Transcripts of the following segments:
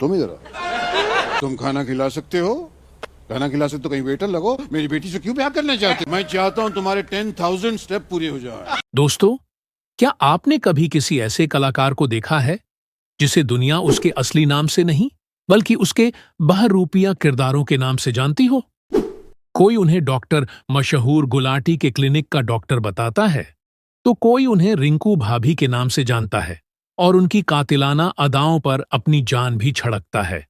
तुम इधर आओ। तुम खाना खिला सकते हो? खाना खिला सकते तो कहीं वेटर लगो। मेरी बेटी से क्यों ब्याह करना चाहते? मैं चाहता हूँ तुम्हारे 10,000 स्टेप पूरे हो जाए। दोस्तों, क्या आपने कभी किसी ऐसे कलाकार को देखा है जिसे दुनिया उसके असली नाम से नहीं बल्कि उसके बहरूपिया किरदारों के नाम से जानती हो? कोई उन्हें डॉक्टर मशहूर गुलाटी के क्लिनिक का डॉक्टर बताता है, तो कोई उन्हें रिंकू भाभी के नाम से जानता है और उनकी कातिलाना अदाओं पर अपनी जान भी छड़कता है।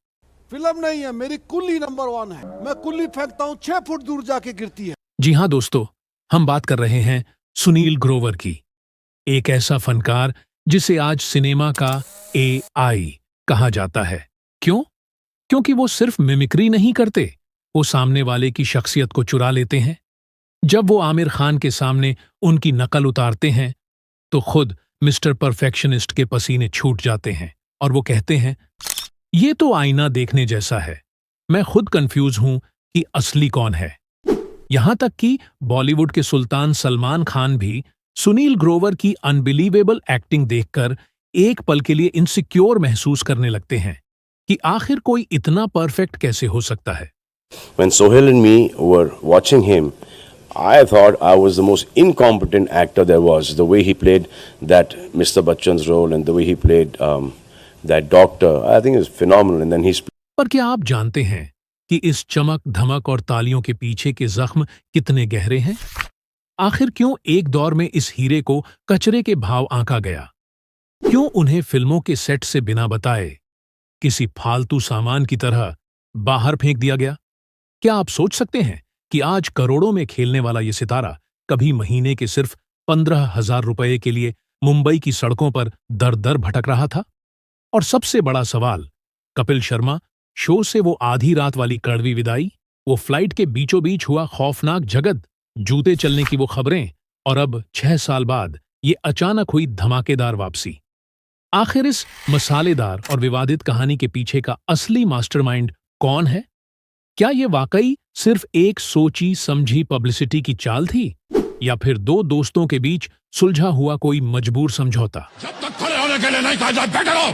फिल्म नहीं है, मेरी कुल्ली नंबर 1 है। मैं कुल्ली फेंकता हूँ 6 फुट दूर जाके गिरती है। जी हाँ दोस्तों, हम बात कर रहे हैं सुनील ग्रोवर की। एक ऐसा फनकार जिसे आज सिनेमा का AI कहा जाता है। क्यों? क्योंकि वो सिर्फ मिमिक्री नहीं करते, वो सामने वाले की शख्सियत को चुरा लेते हैं। जब वो आमिर खान के सामने उनकी नकल उतारते हैं तो खुद मिस्टर परफेक्शनिस्ट के पसीने छूट जाते हैं और वो कहते हैं, ये तो आईना देखने जैसा है, मैं खुद कंफ्यूज हूं कि असली कौन है। यहां तक कि बॉलीवुड के सुल्तान सलमान खान भी सुनील ग्रोवर की अनबिलीवेबल एक्टिंग देखकर एक पल के लिए इनसिक्योर महसूस करने लगते हैं कि आखिर कोई इतना परफेक्ट कैसे हो सकता है। When Sohail and me were watching him, I thought I was the most incompetent actor there was. The way he played that Mr. Bachchan's role and the way he played that doctor, I think is phenomenal. And then he's पर क्या आप जानते हैं कि इस चमक धमक और तालियों के पीछे के जख्म कितने गहरे हैं? आखिर क्यों एक दौर में इस हीरे को कचरे के भाव आंका गया? क्यों उन्हें फिल्मों के सेट से बिना बताए किसी फालतू सामान की तरह बाहर फेंक दिया गया? क्या आप सोच सकते हैं कि आज करोड़ों में खेलने वाला ये सितारा कभी महीने के सिर्फ 15,000 रुपए के लिए मुंबई की सड़कों पर दर दर भटक रहा था? और सबसे बड़ा सवाल, कपिल शर्मा शो से वो आधी रात वाली कड़वी विदाई, वो फ्लाइट के बीचों बीच हुआ खौफनाक झगड़, जूते चलने की वो खबरें और अब 6 साल बाद ये अचानक हुई धमाकेदार वापसी। आखिर इस मसालेदार और विवादित कहानी के पीछे का असली मास्टरमाइंड कौन है? क्या ये वाकई सिर्फ एक सोची समझी पब्लिसिटी की चाल थी या फिर दो दोस्तों के बीच सुलझा हुआ कोई मजबूर समझौता? जब तक खड़े होने के लिए नहीं कहा जाए, बैठे रहो।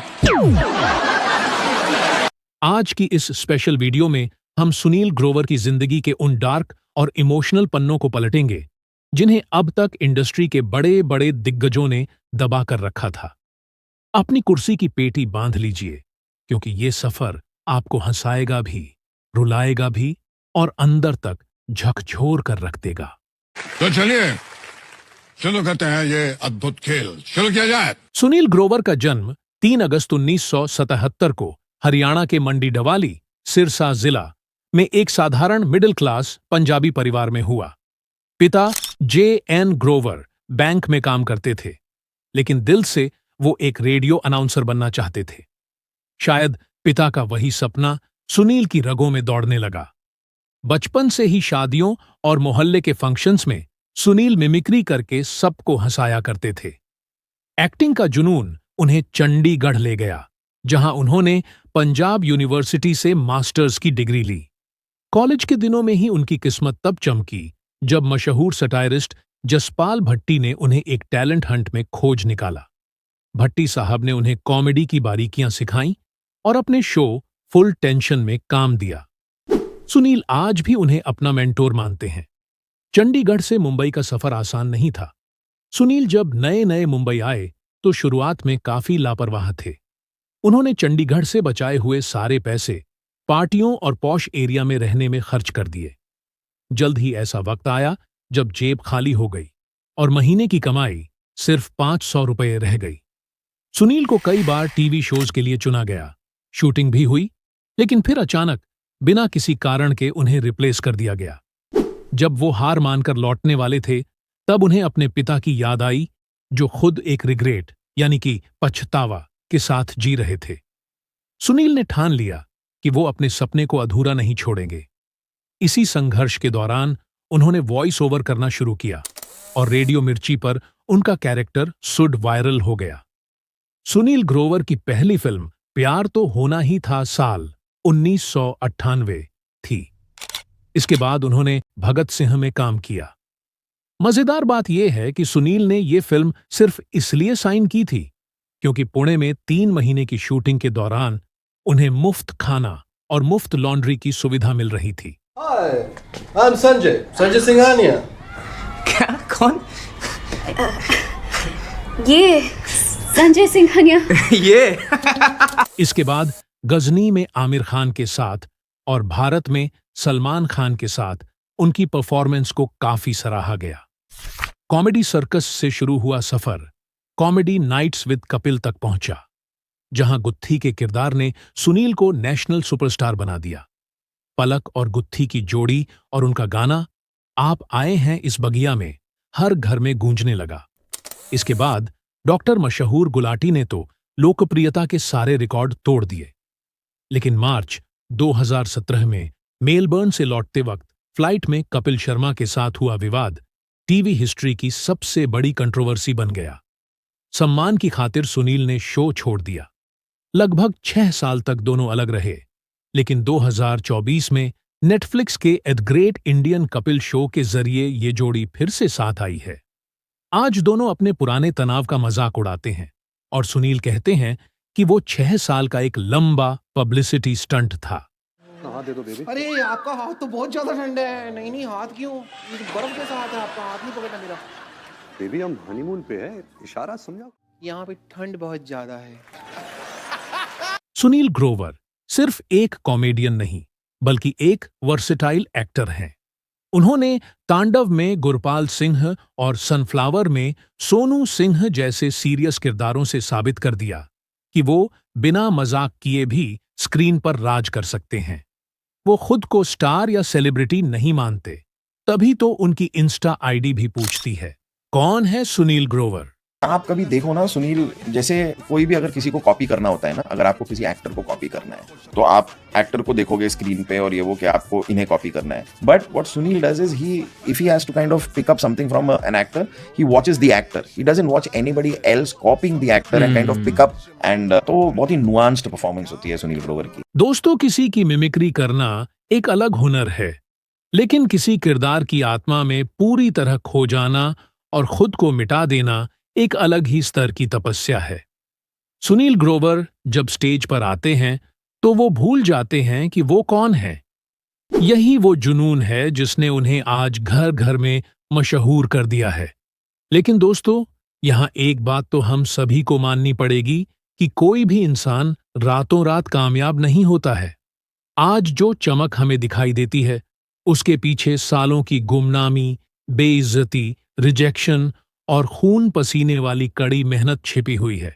आज की इस स्पेशल वीडियो में हम सुनील ग्रोवर की जिंदगी के उन डार्क और इमोशनल पन्नों को पलटेंगे जिन्हें अब तक इंडस्ट्री के बड़े बड़े दिग्गजों ने दबा कर रखा था। अपनी कुर्सी की पेटी बांध लीजिए, क्योंकि ये सफर आपको हंसाएगा भी, रुलाएगा भी और अंदर तक झकझोर कर रख देगा। तो चलिए शुरू करते हैं ये अद्भुत खेल। शुरू किया जाए। सुनील ग्रोवर का जन्म 3 अगस्त 1977 को हरियाणा के मंडी डवाली, सिरसा जिला में एक साधारण मिडिल क्लास पंजाबी परिवार में हुआ। पिता JN ग्रोवर बैंक में काम करते थे, लेकिन दिल से वो एक रेडियो अनाउंसर बनना चाहते थे। शायद पिता का वही सपना सुनील की रगों में दौड़ने लगा। बचपन से ही शादियों और मोहल्ले के फंक्शंस में सुनील मिमिक्री करके सबको हंसाया करते थे। एक्टिंग का जुनून उन्हें चंडीगढ़ ले गया, जहां उन्होंने पंजाब यूनिवर्सिटी से मास्टर्स की डिग्री ली। कॉलेज के दिनों में ही उनकी किस्मत तब चमकी जब मशहूर सटायरिस्ट जसपाल भट्टी ने उन्हें एक टैलेंट हंट में खोज निकाला। भट्टी साहब ने उन्हें कॉमेडी की बारीकियां सिखाईं और अपने शो फुल टेंशन में काम दिया। सुनील आज भी उन्हें अपना मेंटोर मानते हैं। चंडीगढ़ से मुंबई का सफर आसान नहीं था। सुनील जब नए नए मुंबई आए तो शुरुआत में काफी लापरवाह थे। उन्होंने चंडीगढ़ से बचाए हुए सारे पैसे पार्टियों और पॉश एरिया में रहने में खर्च कर दिए। जल्द ही ऐसा वक्त आया जब जेब खाली हो गई और महीने की कमाई सिर्फ 500 रुपये रह गई। सुनील को कई बार टीवी शोज के लिए चुना गया, शूटिंग भी हुई, लेकिन फिर अचानक बिना किसी कारण के उन्हें रिप्लेस कर दिया गया। जब वो हार मानकर लौटने वाले थे, तब उन्हें अपने पिता की याद आई, जो खुद एक रिग्रेट यानी कि पछतावा के साथ जी रहे थे। सुनील ने ठान लिया कि वो अपने सपने को अधूरा नहीं छोड़ेंगे। इसी संघर्ष के दौरान उन्होंने वॉइस ओवर करना शुरू किया और रेडियो मिर्ची पर उनका कैरेक्टर सुड वायरल हो गया। सुनील ग्रोवर की पहली फिल्म प्यार तो होना ही था साल 1998 थी। इसके बाद उन्होंने भगत सिंह में काम किया। मजेदार बात यह है कि सुनील ने ये फिल्म सिर्फ इसलिए साइन की थी क्योंकि पुणे में 3 महीने की शूटिंग के दौरान उन्हें मुफ्त खाना और मुफ्त लॉन्ड्री की सुविधा मिल रही थी। Hi, I'm Sanjay Singhania. क्या? कौन? ये संजय सिंघानिया। ये इसके बाद गजनी में आमिर खान के साथ और भारत में सलमान खान के साथ उनकी परफॉर्मेंस को काफी सराहा गया। कॉमेडी सर्कस से शुरू हुआ सफर कॉमेडी नाइट्स विद कपिल तक पहुंचा, जहां गुत्थी के किरदार ने सुनील को नेशनल सुपरस्टार बना दिया। पलक और गुत्थी की जोड़ी और उनका गाना आप आए हैं इस बगिया में हर घर में गूंजने लगा। इसके बाद डॉक्टर मशहूर गुलाटी ने तो लोकप्रियता के सारे रिकॉर्ड तोड़ दिए। लेकिन मार्च 2017 में मेलबर्न से लौटते वक्त फ्लाइट में कपिल शर्मा के साथ हुआ विवाद टीवी हिस्ट्री की सबसे बड़ी कंट्रोवर्सी बन गया। सम्मान की खातिर सुनील ने शो छोड़ दिया। लगभग 6 साल तक दोनों अलग रहे, लेकिन 2024 में नेटफ्लिक्स के एट ग्रेट इंडियन कपिल शो के जरिए ये जोड़ी फिर से साथ आई है। आज दोनों अपने पुराने तनाव का मजाक उड़ाते हैं और सुनील कहते हैं कि वो 6 साल का एक लंबा पब्लिसिटी स्टंट था। अरे आपका हाथ तो बहुत ज्यादा ठंडा है। नहीं हाथ क्यों? ये तो बर्फ जैसा हाथ है आपका, हाथ नहीं पकड़ना मेरा। बेबी हम हनीमून पे है, इशारा समझा। यहाँ पे ठंड बहुत ज्यादा है। सुनील ग्रोवर सिर्फ एक कॉमेडियन नहीं बल्कि एक वर्सेटाइल एक्टर हैं। उन्होंने तांडव में गुरपाल सिंह और सनफ्लावर में सोनू सिंह जैसे सीरियस किरदारों से साबित कर दिया कि वो बिना मजाक किए भी स्क्रीन पर राज कर सकते हैं। वो खुद को स्टार या सेलिब्रिटी नहीं मानते, तभी तो उनकी इंस्टा आईडी भी पूछती है कौन है सुनील ग्रोवर। आप कभी देखो ना, सुनील जैसे कोई भी अगर किसी को कॉपी करना होता है ना, अगर आपको किसी एक्टर को कॉपी करना है तो आप एक्टर को देखोगे स्क्रीन पे और ये वो कि आपको इन्हें कॉपी करना है। But what Sunil does is he if he has to kind of pick up something from an actor, he watches the actor, he doesn't watch anybody else copying the actor and kind of pick up and तो बहुत ही nuanced performance होती है सुनील ग्रोवर की। दोस्तों, किसी की mimicry करना एक अलग हुनर है, लेकिन किसी किरदार की आत्मा में पूरी तरह खो जाना और खुद को मिटा देना एक अलग ही स्तर की तपस्या है। सुनील ग्रोवर जब स्टेज पर आते हैं तो वो भूल जाते हैं कि वो कौन है। यही वो जुनून है जिसने उन्हें आज घर घर में मशहूर कर दिया है। लेकिन दोस्तों, यहां एक बात तो हम सभी को माननी पड़ेगी कि कोई भी इंसान रातों रात कामयाब नहीं होता है। आज जो चमक हमें दिखाई देती है उसके पीछे सालों की गुमनामी, बेइज्जती, रिजेक्शन और खून पसीने वाली कड़ी मेहनत छिपी हुई है।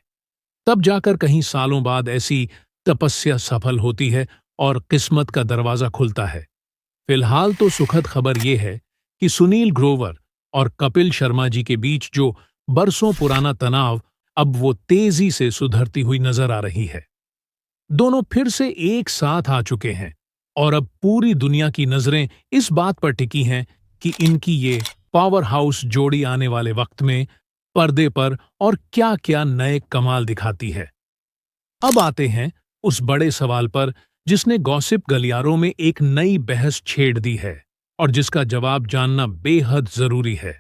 तब जाकर कहीं सालों बाद ऐसी तपस्या सफल होती है और किस्मत का दरवाजा खुलता है। फिलहाल तो सुखद खबर यह है कि सुनील ग्रोवर और कपिल शर्मा जी के बीच जो बरसों पुराना तनाव अब वो तेजी से सुधरती हुई नजर आ रही है। दोनों फिर से एक साथ आ चुके हैं और अब पूरी दुनिया की नजरें इस बात पर टिकी हैं कि इनकी ये पावर हाउस जोड़ी आने वाले वक्त में पर्दे पर और क्या क्या नए कमाल दिखाती है। अब आते हैं उस बड़े सवाल पर जिसने गॉसिप गलियारों में एक नई बहस छेड़ दी है और जिसका जवाब जानना बेहद जरूरी है।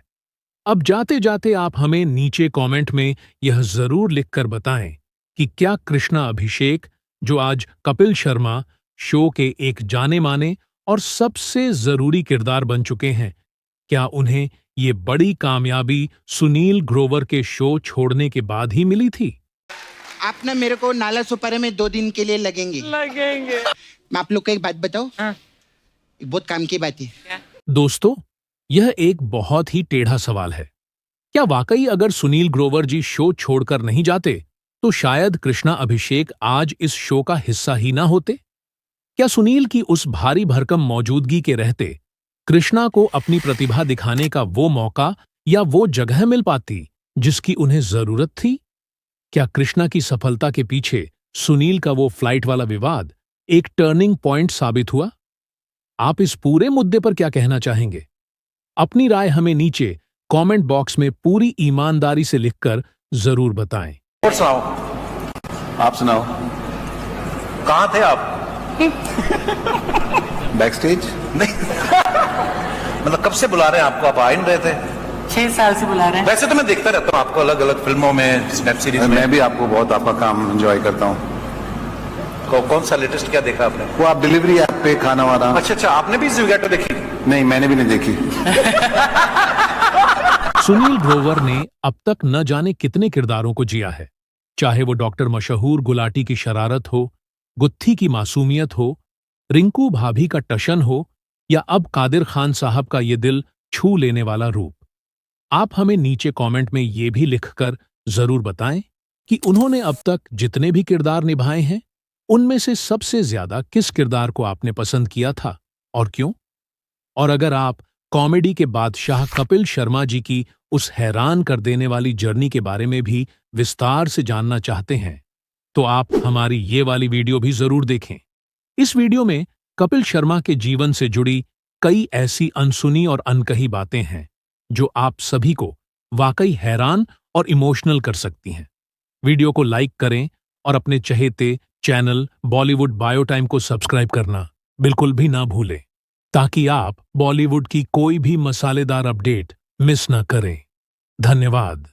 अब जाते जाते आप हमें नीचे कमेंट में यह जरूर लिखकर बताएं कि क्या कृष्णा अभिषेक, जो आज कपिल शर्मा शो के एक जाने माने और सबसे जरूरी किरदार बन चुके हैं, क्या उन्हें ये बड़ी कामयाबी सुनील ग्रोवर के शो छोड़ने के बाद ही मिली थी? आप ना मेरे को नाला सुपारे में 2 दिन के लिए लगेंगे। मैं आप लोग को एक बात बताऊं? एक बहुत काम की बात है। दोस्तों, यह एक बहुत ही टेढ़ा सवाल है। क्या वाकई अगर सुनील ग्रोवर जी शो छोड़कर नहीं जाते तो शायद कृष्णा अभिषेक आज इस शो का हिस्सा ही ना होते? क्या सुनील की उस भारी भरकम मौजूदगी के रहते कृष्णा को अपनी प्रतिभा दिखाने का वो मौका या वो जगह मिल पाती जिसकी उन्हें जरूरत थी? क्या कृष्णा की सफलता के पीछे सुनील का वो फ्लाइट वाला विवाद एक टर्निंग पॉइंट साबित हुआ? आप इस पूरे मुद्दे पर क्या कहना चाहेंगे? अपनी राय हमें नीचे कमेंट बॉक्स में पूरी ईमानदारी से लिखकर जरूर बताएं। और सुनाओ, आप सुनाओ, कहाँ थे आप? Back stage? नहीं मतलब कब से बुला रहे हैं आपको? आप आ नहीं रहे थे? 6 साल से बुला रहे हैं। वैसे तो मैं देखता रहता हूँ आपको अलग अलग फिल्मों में, वेब सीरीज में। मैं भी आपको बहुत आपका काम एंजॉय करता हूँ। कौन सा लेटेस्ट क्या देखा आपने? वो आप डिलीवरी ऐप पे खाना वाना। अच्छा, आपने भी ज़ोमैटो देखी? नहीं, मैंने भी नहीं देखी। सुनील ग्रोवर ने अब तक न जाने कितने किरदारों को जिया है, चाहे वो डॉक्टर मशहूर गुलाटी की शरारत हो, गुत्थी की मासूमियत हो, रिंकू भाभी का टशन हो, या अब कादिर खान साहब का ये दिल छू लेने वाला रूप। आप हमें नीचे कमेंट में ये भी लिखकर जरूर बताएं कि उन्होंने अब तक जितने भी किरदार निभाए हैं, उनमें से सबसे ज्यादा किस किरदार को आपने पसंद किया था और क्यों? और अगर आप कॉमेडी के बादशाह कपिल शर्मा जी की उस हैरान कर देने वाली जर्नी के बारे में भी विस्तार से जानना चाहते हैं, तो आप हमारी ये वाली वीडियो भी जरूर देखें। इस वीडियो में कपिल शर्मा के जीवन से जुड़ी कई ऐसी अनसुनी और अनकही बातें हैं जो आप सभी को वाकई हैरान और इमोशनल कर सकती हैं। वीडियो को लाइक करें और अपने चहेते चैनल बॉलीवुड बायो टाइम को सब्सक्राइब करना बिल्कुल भी ना भूलें, ताकि आप बॉलीवुड की कोई भी मसालेदार अपडेट मिस ना करें। धन्यवाद।